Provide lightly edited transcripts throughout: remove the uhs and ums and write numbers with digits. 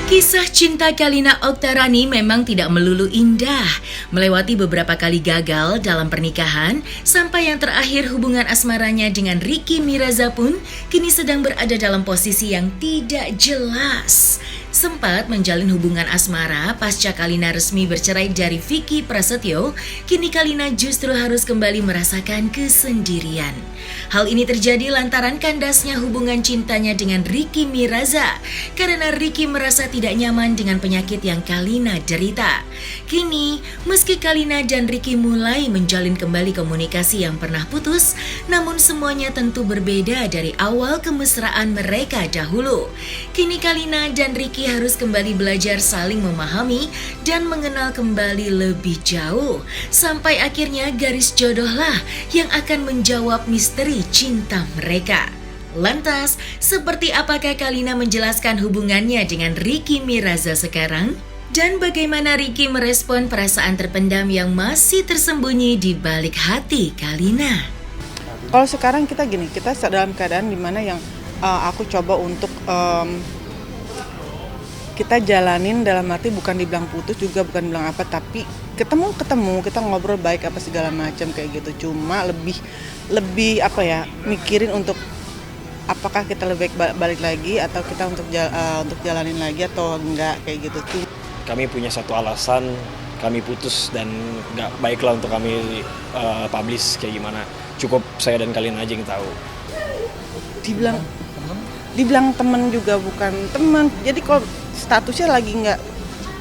Kisah cinta Kalina Oktarani memang tidak melulu indah. Melewati beberapa kali gagal dalam pernikahan, sampai yang terakhir hubungan asmaranya dengan Ricky Miraza pun kini sedang berada dalam posisi yang tidak jelas. Sempat menjalin hubungan asmara pasca Kalina resmi bercerai dari Vicky Prasetyo, kini Kalina justru harus kembali merasakan kesendirian. Hal ini terjadi lantaran kandasnya hubungan cintanya dengan Ricky Miraza, karena Ricky merasa tidak nyaman dengan penyakit yang Kalina derita. Kini, meski Kalina dan Ricky mulai menjalin kembali komunikasi yang pernah putus, namun semuanya tentu berbeda dari awal kemesraan mereka dahulu. Kini Kalina dan Ricky harus kembali belajar saling memahami dan mengenal kembali lebih jauh, sampai akhirnya garis jodohlah yang akan menjawab misteri cinta mereka. Lantas, seperti apakah Kalina menjelaskan hubungannya dengan Ricky Miraza sekarang? Dan bagaimana Ricky merespon perasaan terpendam yang masih tersembunyi di balik hati Kalina? Kalau sekarang kita gini, kita dalam keadaan dimana yang aku coba untuk kita jalanin, dalam arti bukan dibilang putus juga bukan bilang apa, tapi ketemu kita ngobrol baik apa segala macam kayak gitu. Cuma lebih apa ya, mikirin untuk apakah kita lebih baik balik lagi atau kita untuk jalanin lagi atau enggak kayak gitu tuh. Kami punya satu alasan kami putus dan nggak baiklah untuk kami publish kayak gimana. Cukup saya dan kalian aja yang tahu. Dibilang teman juga bukan teman. Jadi kalau statusnya lagi nggak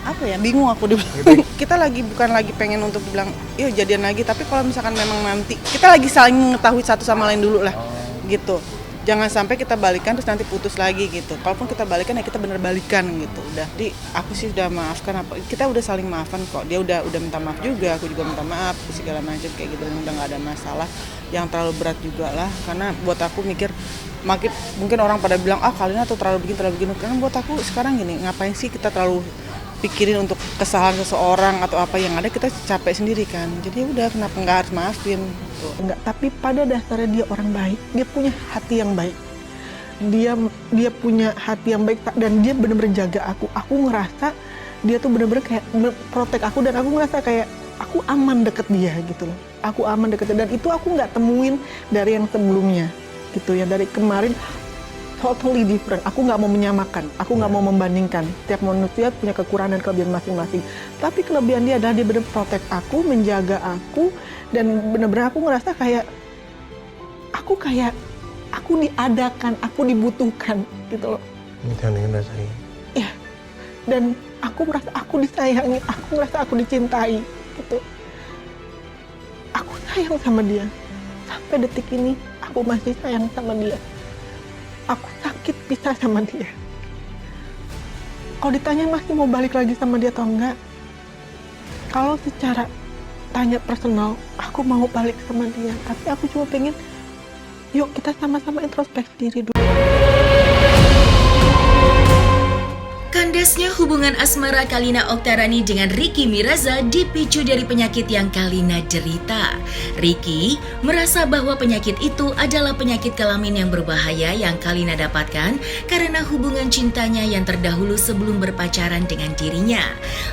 apa ya, bingung aku dibilang. Kita bukan lagi pengen untuk bilang yuk jadian lagi, tapi kalau misalkan memang nanti kita lagi saling mengetahui satu sama lain dulu lah gitu. Jangan sampai kita balikan terus nanti putus lagi gitu. Kalaupun kita balikan ya kita bener balikan gitu. Udah, aku sih udah maafkan kita udah saling maafkan kok. Dia udah minta maaf juga, aku juga minta maaf segala macam kayak gitu. Udah nggak ada masalah yang terlalu berat juga lah. Karena buat aku mikir mungkin orang pada bilang Kalina tuh terlalu begini. Karena buat aku sekarang gini, ngapain sih kita terlalu pikirin untuk kesalahan seseorang atau apa yang ada, kita capek sendiri kan. Jadi udah, kenapa nggak harus maafin gitu. Enggak, tapi pada dasarnya dia orang baik, dia punya hati yang baik. Dia punya hati yang baik dan dia benar-benar jaga aku. Aku ngerasa dia tuh benar-benar kayak protek aku dan aku ngerasa kayak aku aman deket dia gitu loh. Aku aman deket dia dan itu aku nggak temuin dari yang sebelumnya gitu ya. Dari kemarin totally different. Aku nggak mau menyamakan, aku nggak mau membandingkan. Tiap manusia punya kekurangan dan kelebihan masing-masing. Tapi kelebihan dia adalah dia benar protect aku, menjaga aku, dan benar-benar aku ngerasa kayak aku diadakan, aku dibutuhkan gitu loh. Jangan ingin rasain. Ya, dan aku merasa aku disayangi, aku merasa aku dicintai gitu. Aku sayang sama dia. Sampai detik ini aku masih sayang sama dia. Aku sakit pisah sama dia. Kalau ditanya masih mau balik lagi sama dia atau enggak, kalau secara tanya personal, aku mau balik sama dia. Tapi aku cuma pengen, yuk kita sama-sama introspeksi diri dulu. Kandasnya hubungan asmara Kalina Oktarani dengan Ricky Miraza dipicu dari penyakit yang Kalina derita. Ricky merasa bahwa penyakit itu adalah penyakit kelamin yang berbahaya yang Kalina dapatkan karena hubungan cintanya yang terdahulu sebelum berpacaran dengan dirinya.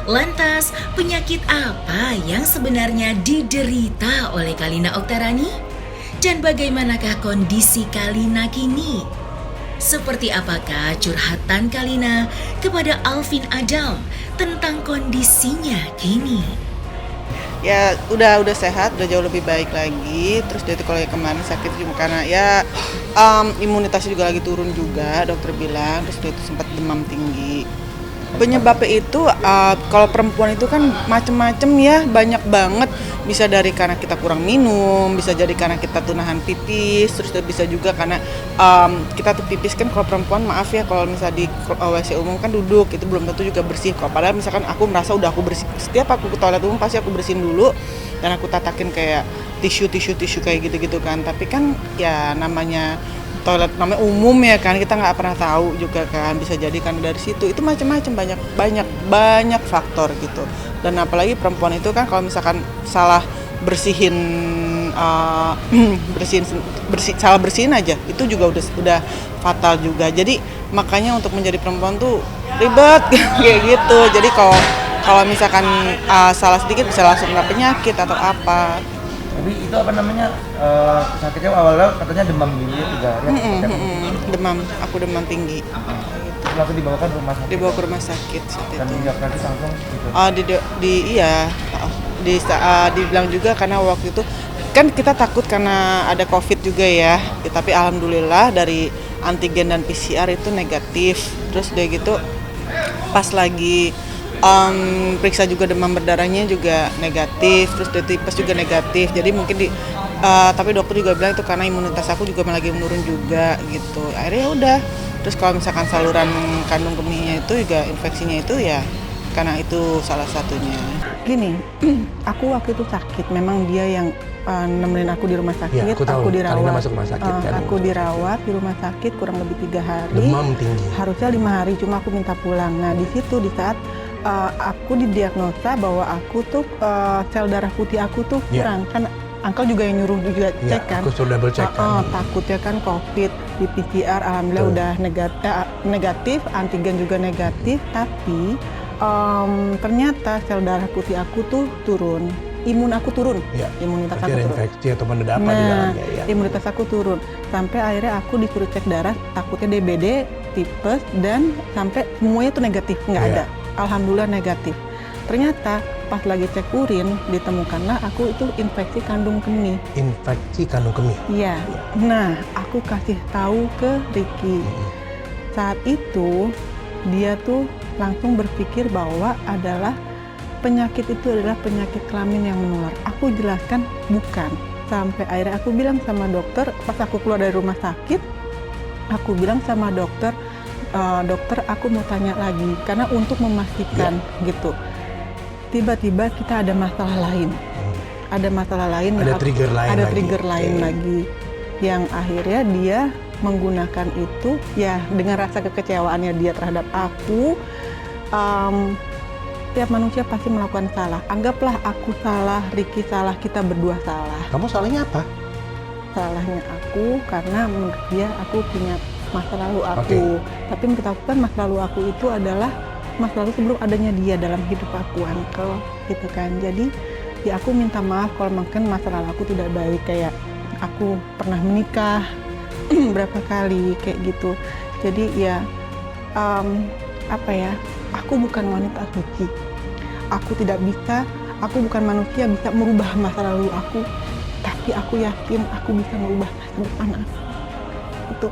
Lantas, penyakit apa yang sebenarnya diderita oleh Kalina Oktarani? Dan bagaimanakah kondisi Kalina kini? Seperti apakah curhatan Kalina kepada Alvin Adam tentang kondisinya kini? Ya udah sehat, udah jauh lebih baik lagi. Terus dia tuh kalau kemarin sakit cuma karena ya imunitasnya juga lagi turun juga, dokter bilang. Terus dia tuh sempat demam tinggi. Penyebabnya itu kalau perempuan itu kan macem-macem ya, banyak banget. Bisa dari karena kita kurang minum, bisa jadi karena kita tuh nahan pipis, terus bisa juga karena kita tuh pipis kan kalau perempuan maaf ya kalau misalnya di WC umum kan duduk, itu belum tentu juga bersih kok. Padahal misalkan aku merasa udah aku bersih, setiap aku ke toilet umum pasti aku bersihin dulu dan aku tatakin kayak tisu kayak gitu kan. Tapi kan ya namanya toilet namanya umum ya kan, kita nggak pernah tahu juga kan, bisa jadi kan dari situ itu macam-macam banyak faktor gitu. Dan apalagi perempuan itu kan kalau misalkan salah bersihin salah bersihin aja itu juga udah fatal juga. Jadi makanya untuk menjadi perempuan tuh ribet kayak gitu. Jadi kalau misalkan salah sedikit bisa langsung kena penyakit atau apa. Tapi itu apa namanya, sakitnya awalnya katanya demam tinggi 3 hari. Aku demam tinggi. Terus langsung dibawa ke rumah sakit. Dibawa ke rumah sakit saat Dan itu. diagnosis langsung gitu. Dibilang juga karena waktu itu kan kita takut karena ada COVID juga ya. Tapi alhamdulillah dari antigen dan PCR itu negatif. Terus udah gitu pas lagi periksa juga demam berdarahnya juga negatif, terus tipes juga negatif. Jadi mungkin tapi dokter juga bilang itu karena imunitas aku juga lagi menurun juga gitu. Akhirnya ya udah. Terus kalau misalkan saluran kandung kemihnya itu juga infeksinya itu ya karena itu salah satunya. Gini, aku waktu itu sakit. Memang dia yang nemenin aku di rumah sakit. Iya, aku tahu. Karina dirawat. masuk rumah sakit kan. Aku dirawat di rumah sakit kurang lebih 3 hari. Demam tinggi. Harusnya 5 hari, cuma aku minta pulang. Nah di situ di saat aku didiagnosa bahwa aku tuh sel darah putih aku tuh kurang. Kan Uncle juga yang nyuruh juga cek kan. Aku sudah double check kan. Takutnya kan COVID di PCR, alhamdulillah udah negatif, antigen juga negatif, tapi ternyata sel darah putih aku tuh turun, imun aku turun, imunitas aku ada turun. infeksi atau ada apa di dalamnya ya. Imunitas aku turun, sampai akhirnya aku disuruh cek darah, takutnya DBD, tipes, dan sampai semuanya tuh negatif, nggak ada. Alhamdulillah negatif. Ternyata pas lagi cek urin ditemukanlah aku itu infeksi kandung kemih. Infeksi kandung kemih. Iya. Nah, aku kasih tahu ke Ricky. Saat itu dia tuh langsung berpikir bahwa penyakit itu adalah penyakit kelamin yang menular. Aku jelaskan bukan. Sampai akhirnya aku bilang sama dokter, pas aku keluar dari rumah sakit, aku bilang sama dokter, dokter aku mau tanya lagi karena untuk memastikan gitu. Tiba-tiba kita ada masalah lain. Ada masalah lain. Ada trigger lain ada lagi. trigger lain lagi. Yang akhirnya dia menggunakan itu ya dengan rasa kekecewaannya dia terhadap aku. Tiap manusia pasti melakukan salah. Anggaplah aku salah, Ricky salah, kita berdua salah. Kamu salahnya apa? Salahnya aku karena menurut dia aku punya masa lalu aku. Tapi menurut aku kan masa lalu aku itu adalah masa lalu sebelum adanya dia dalam hidup aku, Uncle, gitu kan. Jadi ya aku minta maaf kalau mungkin masa lalu aku tidak baik, kayak aku pernah menikah berapa kali kayak gitu. Jadi ya aku bukan wanita suci. Aku tidak bisa, aku bukan manusia bisa merubah masa lalu aku, tapi aku yakin aku bisa merubah masa depan aku. Itu